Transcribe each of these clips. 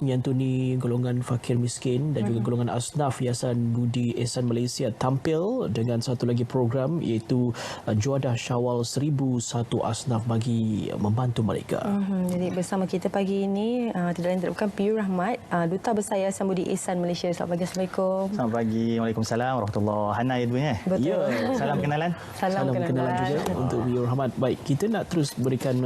menyantuni golongan fakir miskin dan juga golongan asnaf Yayasan Budi Ehsan Malaysia tampil dengan satu lagi program iaitu Juadah Syawal 1001 asnaf bagi membantu mereka. Jadi bersama kita pagi ini tidak lain tidak bukan Piyu Rahmat, Duta Besar Yayasan Budi Ehsan Malaysia. Selamat pagi, Assalamualaikum. Selamat pagi, Waalaikumsalam warahmatullahi. Hana ya dua ya. Betul. Ya, salam kenalan. Salam kenalan juga untuk Piyu Rahmat. Baik, kita nak terus berikan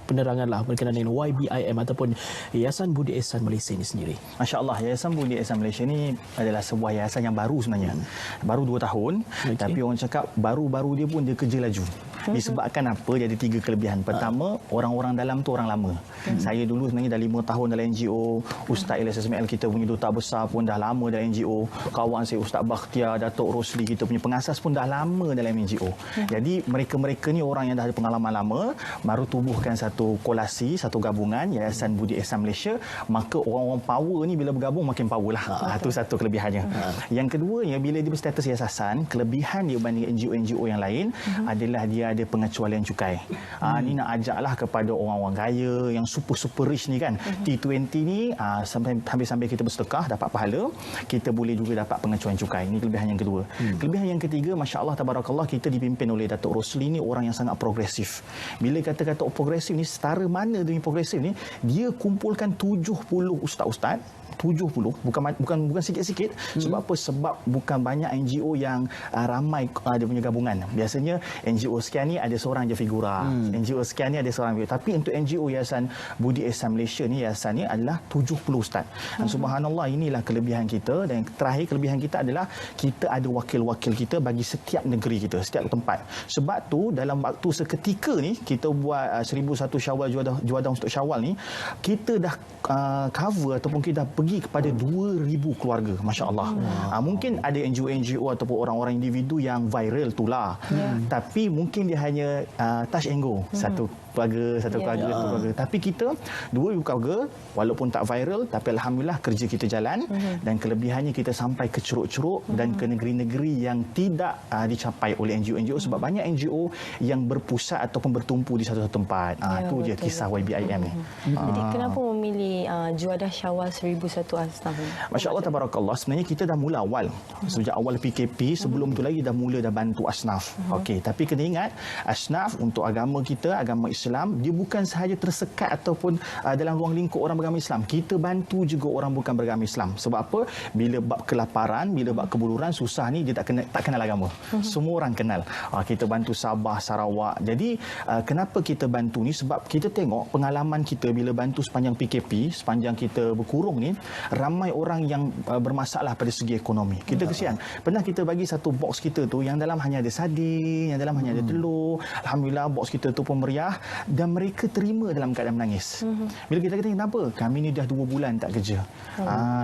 penerangan lah berkenaan dengan YBIM ataupun Yayasan Budi Ehsan Malaysia ini sendiri. Masya Allah, Yayasan Budi Ehsan Malaysia ini adalah sebuah yayasan yang baru sebenarnya. Baru 2 tahun, tapi orang cakap baru-baru dia pun dia kerja laju. Disebabkan apa? Jadi 3 kelebihan. Pertama, orang-orang dalam tu orang lama. Saya dulu sebenarnya dah 5 tahun dalam NGO. Ustaz LSSML kita punya duta besar pun dah lama dalam NGO. Kawan saya Ustaz Bakhtiar, Datuk Rosli kita punya pengasas pun dah lama dalam NGO. Jadi mereka-mereka ni orang yang dah ada pengalaman lama, baru tubuhkan satu kolasi, satu gabungan Yayasan Budi Ehsan Malaysia, maka orang-orang power ni bila bergabung makin power lah. Itu satu kelebihannya. Yang keduanya, bila dia berstatus yayasan, kelebihan dia berbanding NGO-NGO yang lain adalah dia ada pengecualian cukai. Ni nak ajaklah kepada orang-orang kaya yang super rich ni kan. T20 ni sambil kita bersedekah dapat pahala, kita boleh juga dapat pengecualian cukai. Ini kelebihan yang kedua. Kelebihan yang ketiga, masya-Allah tabarakallah, kita dipimpin oleh Datuk Rosli ni orang yang sangat progresif. Bila kata-kata progresif ni, setara mana dia progresif ni, dia kumpulkan 70 ustaz-ustaz. 70 bukan sikit-sikit. Sebab apa? Sebab bukan banyak NGO yang ramai dia punya gabungan. Biasanya NGO sekian ni ada seorang je figura. NGO sekian ni ada seorang figura. Tapi untuk NGO Yayasan Budi Ehsan Malaysia ni, yayasan ni adalah 70 ustaz. Dan subhanallah, inilah kelebihan kita. Dan terakhir kelebihan kita adalah kita ada wakil-wakil kita bagi setiap negeri kita, setiap tempat. Sebab tu dalam waktu seketika ni kita buat 1001 Syawal Juadah untuk Syawal ni, kita dah cover ataupun kita dah pergi kepada 2,000 keluarga. Masya Allah. Mungkin ada NGO ataupun orang-orang individu yang viral itulah. Tapi mungkin dia hanya touch and go. Satu keluarga. Tapi kita 2,000 keluarga, walaupun tak viral, tapi alhamdulillah kerja kita jalan. Dan kelebihannya kita sampai ke ceruk-ceruk dan ke negeri-negeri yang tidak dicapai oleh NGO-NGO. Sebab banyak NGO yang berpusat ataupun bertumpu di satu tempat. Itu dia kisah YBIM ni. Jadi kenapa memilih Juadah Syawal 1001 asnaf ni? Masya Allah tabarakallah, sebenarnya kita dah mula awal. Sejak awal PKP, sebelum tu lagi dah bantu asnaf. Okey, tapi kena ingat, asnaf untuk agama kita, agama Islam, dia bukan sahaja tersekat ataupun dalam ruang lingkup orang beragama Islam. Kita bantu juga orang bukan beragama Islam. Sebab apa? Bila bab kelaparan, bila bab kebuluran, susah ni dia tak kenal agama. Semua orang kenal. Kita bantu Sabah, Sarawak. Jadi kenapa kita bantu ni? Sebab kita tengok pengalaman kita bila bantu sepanjang PKP, sepanjang kita berkurung ni, ramai orang yang bermasalah pada segi ekonomi. Kita kesian. Pernah kita bagi satu box kita tu yang dalam hanya ada sardin, yang dalam hanya ada telur. Alhamdulillah box kita tu pun meriah dan mereka terima dalam keadaan menangis. Bila kita kata kenapa? Kami ni dah 2 bulan tak kerja.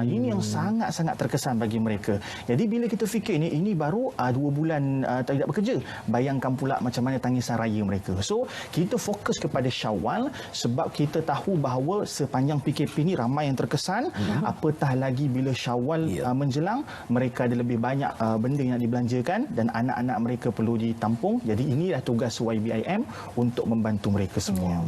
Ini yang sangat-sangat terkesan bagi mereka. Jadi bila kita fikir ini baru 2 bulan tidak bekerja. Bayangkan pula macam mana tangisan raya mereka. So, kita fokus kepada Syawal sebab kita tahu bahawa sepanjang PKP ni ramai yang terkesan. Apatah lagi bila Syawal menjelang, mereka ada lebih banyak benda yang nak dibelanjakan dan anak-anak mereka perlu ditampung. Jadi inilah tugas YBIM untuk membantu mereka semua.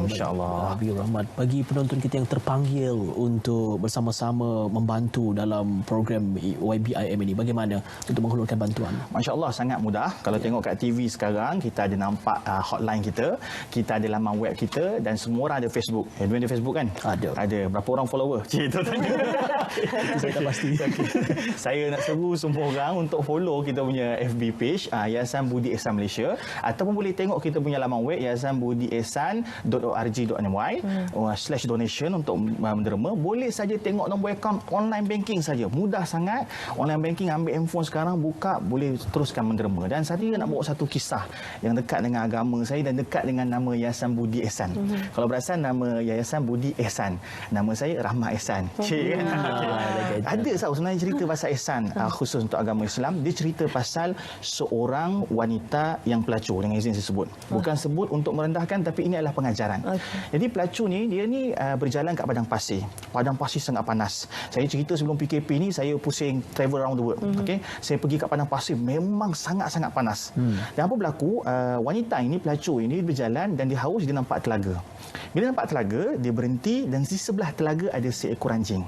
InsyaAllah. Piyu Rahmat, bagi penonton kita yang terpanggil untuk bersama-sama membantu dalam program YBIM ini, bagaimana untuk menghulurkan bantuan? Masya Allah, sangat mudah. Kalau tengok kat TV sekarang, kita ada nampak hotline kita, kita ada laman web kita dan semua orang ada Facebook. Edwin ada Facebook kan? Ada. Berapa orang follower? Cik tu tanya. Saya tak pasti. Saya nak seru semua orang untuk follow kita punya FB page Yayasan Budi Ehsan Malaysia, ataupun boleh tengok kita punya laman web yayasanbudiehsan.org.my /donation untuk menderma. Boleh saja tengok nombor akaun online banking saja. Mudah sangat. Online banking, ambil handphone sekarang, buka, boleh teruskan menderma. Dan saya nak bawa satu kisah yang dekat dengan agama saya dan dekat dengan nama Yayasan Budi Ehsan. Kalau berasal nama Yayasan Budi Ehsan, nama saya Rahmat Ehsan. Ada sebenarnya cerita pasal ihsan khusus untuk agama Islam. Dia cerita pasal seorang wanita yang pelacur dengan izin saya sebut. Bukan sebut untuk merendahkan, tapi ini adalah pengajaran. Jadi pelacur ni dia ni berjalan kat padang pasir. Padang pasir sangat panas. Saya cerita sebelum PKP ni saya pusing travel around the world. Okey, saya pergi kat padang pasir memang sangat-sangat panas. Dan apa berlaku? Wanita ini, pelacur ini berjalan dan dia haus, dia nampak telaga. Bila nampak telaga, dia berhenti dan di sebelah telaga ada seekor anjing.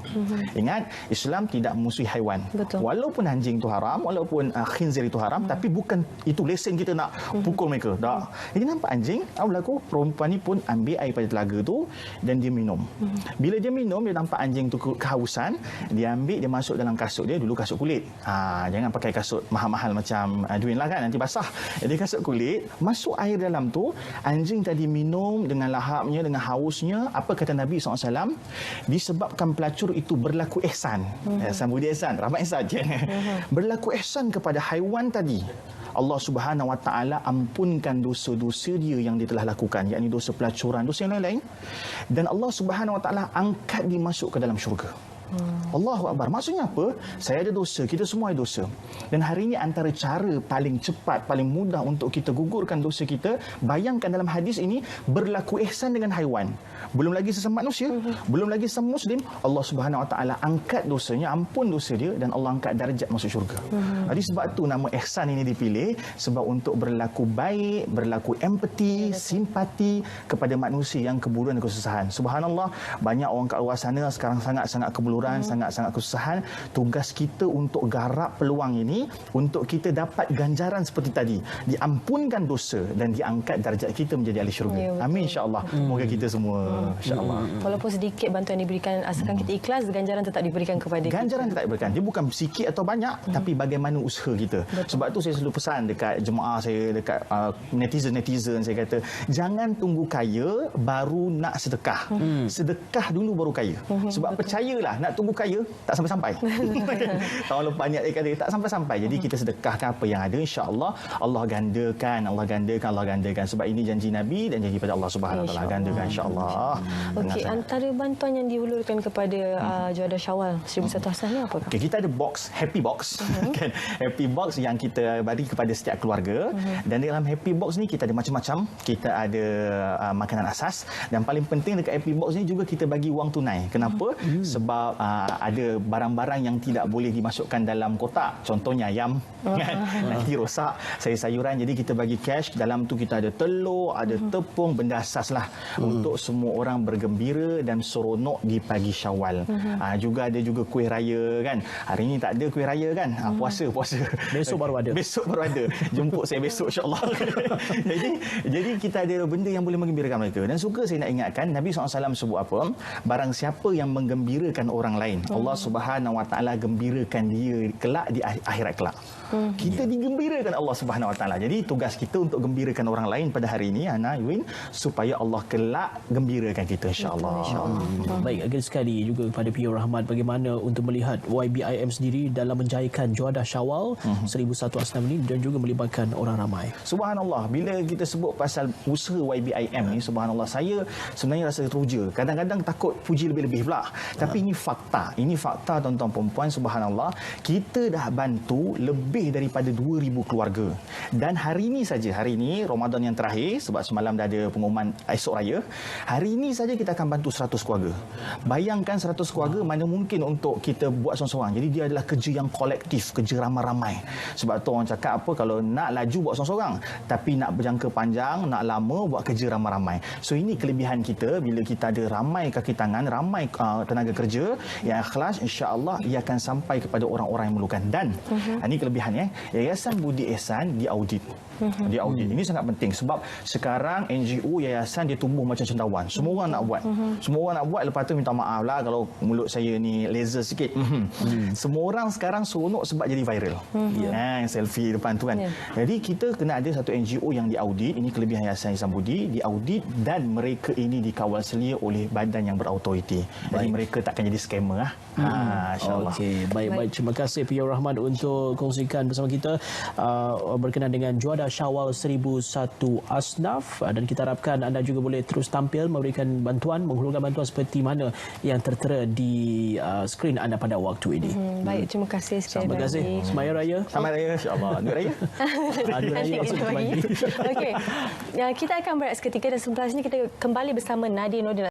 Ingat, Islam tidak memusuhi haiwan. Betul. Walaupun anjing itu haram, walaupun khinzir itu haram, tapi bukan itu lesen kita nak pukul mereka. Tak. Jadi nampak anjing, apa berlaku? Perempuan ni pun ambil air pada telaga tu dan dia minum. Bila dia minum, dia nampak anjing tu kehausan, dia ambil, dia masuk dalam kasut dia, dulu kasut kulit. Jangan pakai kasut mahal-mahal macam Dwayne lah kan, nanti basah. Jadi kasut kulit, masuk air dalam tu, anjing tadi minum dengan lahapnya, dengan hausnya. Apa kata Nabi SAW? Disebabkan pelacur itu berlaku ihsan. Ihsan budi ihsan, rahmat ihsan je. Berlaku ihsan kepada haiwan tadi. Allah Subhanahu Wa Taala ampunkan dosa-dosa dia yang dia telah lakukan, yakni dosa pelacuran, dosa yang lain-lain. Dan Allah Subhanahu Wa Taala angkat dia masuk ke dalam syurga. Allahu Akbar. Maksudnya apa? Saya ada dosa, kita semua ada dosa. Dan hari ini antara cara paling cepat, paling mudah untuk kita gugurkan dosa kita, bayangkan dalam hadis ini berlaku ihsan dengan haiwan. Belum lagi sesama manusia, belum lagi sesama muslim, Allah Subhanahu Wa Taala angkat dosanya, ampun dosa dia dan Allah angkat darjat masuk syurga. Jadi sebab tu nama ihsan ini dipilih, sebab untuk berlaku baik, berlaku empati, simpati kepada manusia yang keburuan dan kesusahan. Subhanallah, banyak orang kat luar sana sekarang sangat-sangat keburuan, sangat-sangat kesusahan. Tugas kita untuk garap peluang ini untuk kita dapat ganjaran seperti tadi, diampunkan dosa dan diangkat darjat kita menjadi ahli syurga. Amin, insya-Allah. Moga kita semua insya-Allah. Walaupun sedikit bantuan diberikan, asalkan kita ikhlas, ganjaran tetap diberikan kepada kita. Ganjaran tetap diberikan. Dia bukan sikit atau banyak, tapi bagaimana usaha kita. Betul. Sebab tu saya selalu pesan dekat jemaah saya, dekat netizen saya kata, jangan tunggu kaya baru nak sedekah. Sedekah dulu baru kaya. Sebab percayalah, nak tunggu kaya tak sampai-sampai. Tahun lepas niat kata tak sampai-sampai. Jadi kita sedekahkan apa yang ada, insya-Allah Allah gandakan, Allah gandakan, Allah gandakan. Sebab ini janji Nabi dan janji pada Allah Subhanahu Wa Taala, gandakan insya-Allah. Okey, antara bantuan yang diulurkan kepada Juadah Syawal 1001 Asnaf ni apa? Okey, kita ada box, happy box. Kan? Happy box yang kita bagi kepada setiap keluarga. Dan dalam happy box ni kita ada macam-macam. Kita ada makanan asas dan paling penting dekat happy box ni juga kita bagi wang tunai. Kenapa? Sebab ada barang-barang yang tidak boleh dimasukkan dalam kotak. Contohnya ayam, kan? Nanti rosak. Sayur-sayuran, jadi kita bagi cash. Dalam tu kita ada telur, ada tepung, benda asas lah untuk semua orang bergembira dan seronok di pagi Syawal. Juga ada juga kuih raya kan. Hari ini tak ada kuih raya kan. Puasa. Besok baru ada. Besok baru ada. Jemput saya besok insya-Allah. jadi kita ada benda yang boleh menggembirakan mereka. Dan suka saya nak ingatkan Nabi SAW sebut apa? Barang siapa yang menggembirakan orang lain, Allah Subhanahu Wa Taala gembirakan dia kelak di akhirat kelak. Kita digembirakan Allah Subhanahu Wa Taala. Jadi tugas kita untuk gembirakan orang lain pada hari ini, Hana, Yuin, supaya Allah kelak gembirakan kita insya-Allah. Baik, akhir sekali juga kepada P.O. Rahmat, bagaimana untuk melihat YBIM sendiri dalam menjayakan Juadah Syawal 1001 Asnaf ini dan juga melibatkan orang ramai. Subhanallah, bila kita sebut pasal usaha YBIM ni, subhanallah, saya sebenarnya rasa teruja. Kadang-kadang takut puji lebih-lebih pula. Tapi ini fakta. Ini fakta tuan-tuan perempuan, subhanallah. Kita dah bantu lebih daripada 2,000 keluarga. Dan hari ini saja, hari ini Ramadan yang terakhir, sebab semalam dah ada pengumuman esok raya. Hari ini saja kita akan bantu 100 keluarga. Bayangkan 100 keluarga, mana mungkin untuk kita buat seorang-seorang. Jadi dia adalah kerja yang kolektif, kerja ramai-ramai. Sebab tu orang cakap apa, kalau nak laju buat seorang-seorang, tapi nak berjangka panjang, nak lama buat kerja ramai-ramai. So ini kelebihan kita bila kita ada ramai kaki tangan, ramai tenaga kerja yang ikhlas, insya-Allah ia akan sampai kepada orang-orang yang memerlukan. Dan ini kelebihannya, Yayasan Budi Ihsan diaudit. Diaudit. Ini sangat penting sebab sekarang NGO, yayasan dia tumbuh macam cendawan. Semua orang nak buat. Semua orang nak buat, lepas tu minta maaf lah kalau mulut saya ni laser sikit. Semua orang sekarang seronok sebab jadi viral. Selfie depan tu kan. Jadi kita kena ada satu NGO yang diaudit. Ini kelebihan Yayasan Ihsan Budi, diaudit dan mereka ini dikawal selia oleh badan yang berautoriti. Jadi mereka takkan jadi scammer lah. InsyaAllah. Okey, baik. Terima kasih P.O. Rahmat untuk kongsikan kongsikan bersama kita berkenaan dengan Juada Syawal 1001 Asnaf, dan kita harapkan anda juga boleh terus tampil memberikan bantuan, menghulurkan bantuan seperti mana yang tertera di skrin anda pada waktu ini. Baik, terima kasih sekali Terima kasih. lagi. Semaya Raya. Selamat Raya, insya-Allah. Duit Raya. Duit Raya Nanti maksud kita bagi. bagi. Okey. Kita akan berehat seketika dan sebentar ini kita kembali bersama Nadia Nordin